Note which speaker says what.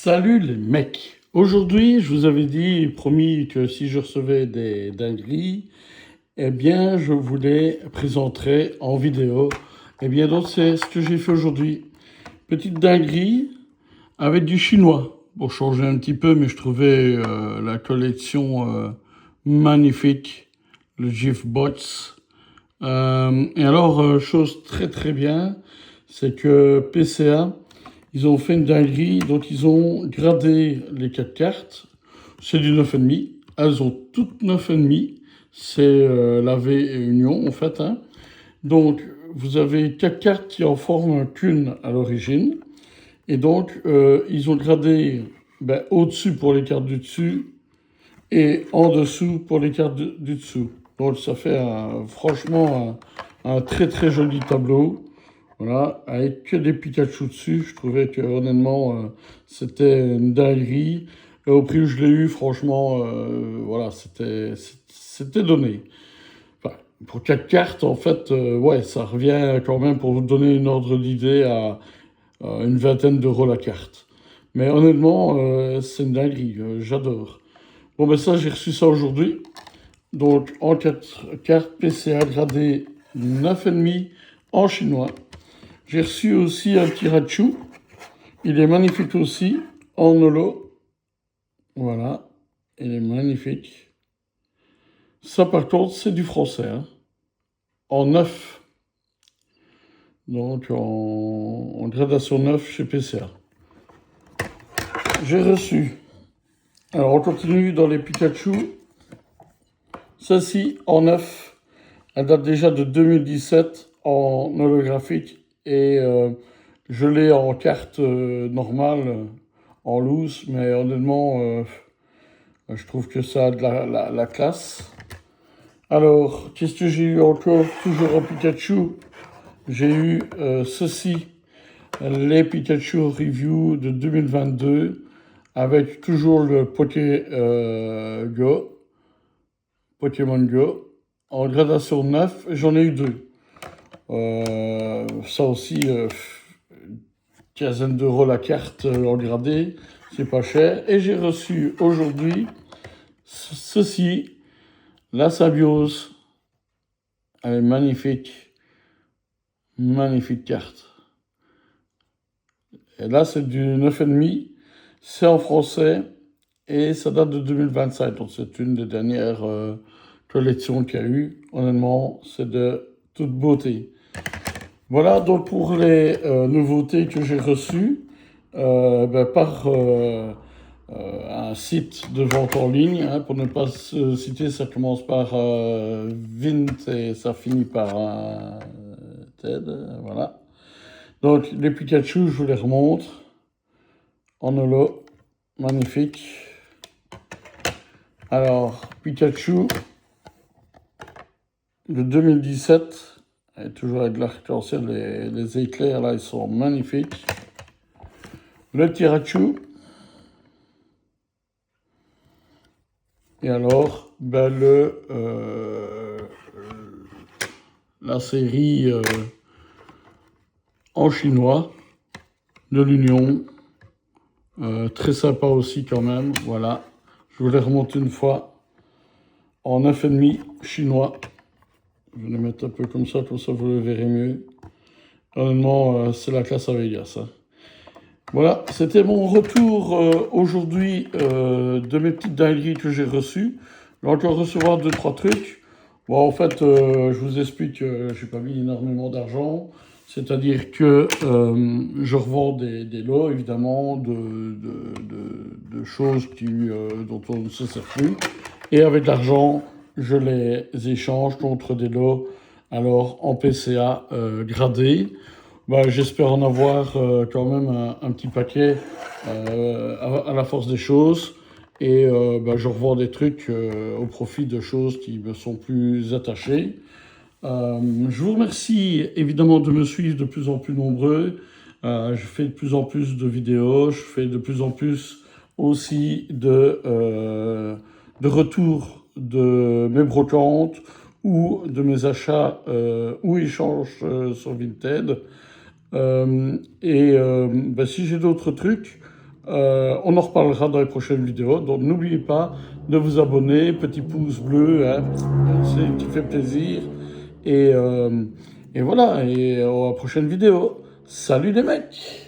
Speaker 1: Salut les mecs! Aujourd'hui, je vous avais dit, promis que si je recevais des dingueries, eh bien, je vous les présenterai en vidéo. Eh bien, donc, c'est ce que j'ai fait aujourd'hui. Petite dinguerie avec du chinois. Pour changer un petit peu, mais je trouvais la collection magnifique, le GIF-Bots. Et alors, chose très très bien, c'est que PCA, ils ont fait une dinguerie, donc ils ont gradé les 4 cartes. C'est du 9,5. Elles ont toutes 9,5. C'est lavé et union, en fait. Hein. Donc, vous avez 4 cartes qui en forment qu'une à l'origine. Et donc, ils ont gradé au-dessus pour les cartes du dessus et en dessous pour les cartes du dessous. Donc, ça fait franchement un très très joli tableau. Voilà, avec que des Pikachu dessus, je trouvais que honnêtement c'était une dinguerie. Et au prix où je l'ai eu, franchement, voilà, c'était donné. Enfin, pour 4 cartes, en fait, ouais, ça revient quand même pour vous donner une ordre d'idée à une vingtaine d'euros la carte. Mais honnêtement, c'est une dinguerie, j'adore. Bon, ben ça, j'ai reçu ça aujourd'hui. Donc, en 4 cartes PCA gradé 9,5 en chinois. J'ai reçu aussi un Pikachu. Il est magnifique aussi, en holo. Voilà, il est magnifique. Ça, par contre, c'est du français, hein. En 9. Donc, en gradation 9 chez PCA. J'ai reçu. Alors, on continue dans les Pikachu. Celle-ci, en 9. Elle date déjà de 2017 en holographique. Et je l'ai en carte normale, en loose. Mais honnêtement, je trouve que ça a de la classe. Alors, qu'est-ce que j'ai eu encore? Toujours en Pikachu. J'ai eu ceci, les Pikachu Review de 2022, avec toujours le Pokémon Go, en gradation 9. J'en ai eu 2. Ça aussi, quinzaine d'euros la carte en gradé, c'est pas cher. Et j'ai reçu aujourd'hui ceci, la Symbiose. Elle est magnifique. Magnifique carte. Et là, c'est du 9,5. C'est en français et ça date de 2025. Donc, c'est une des dernières collections qu'il y a eu. Honnêtement, c'est de toute beauté. Voilà donc pour les nouveautés que j'ai reçues par un site de vente en ligne. Hein, pour ne pas se citer, ça commence par Vint et ça finit par un TED. Voilà. Donc les Pikachu, je vous les remontre. En holo, magnifique. Alors, Pikachu de 2017. Et toujours avec l'arc-en-ciel, les éclairs là, ils sont magnifiques. Le Pikachu. Et alors, la série en chinois de l'Union. Très sympa aussi quand même, voilà. Je vous les remonte une fois. En 9,5 chinois. Je vais les mettre un peu comme ça vous le verrez mieux. Honnêtement, c'est la classe à Vegas. Hein. Voilà, c'était mon retour aujourd'hui de mes petites dingueries que j'ai reçues. Je vais encore recevoir 2-3 trucs. Bon, en fait, je vous explique que j'ai pas mis énormément d'argent. C'est-à-dire que je revends des lots, évidemment, de choses dont on ne se sert plus. Et avec l'argent, je les échange contre des lots, alors en PCA gradés. J'espère en avoir quand même un petit paquet à la force des choses. Et je revends des trucs au profit de choses qui me sont plus attachées. Je vous remercie évidemment de me suivre de plus en plus nombreux. Je fais de plus en plus de vidéos, je fais de plus en plus aussi de retours de mes brocantes ou de mes achats ou échanges sur Vinted. Si j'ai d'autres trucs, On en reparlera dans les prochaines vidéos. Donc n'oubliez pas de vous abonner, petit pouce bleu, hein, c'est qui fait plaisir. Et, euh, et voilà, et à la prochaine vidéo. Salut les mecs!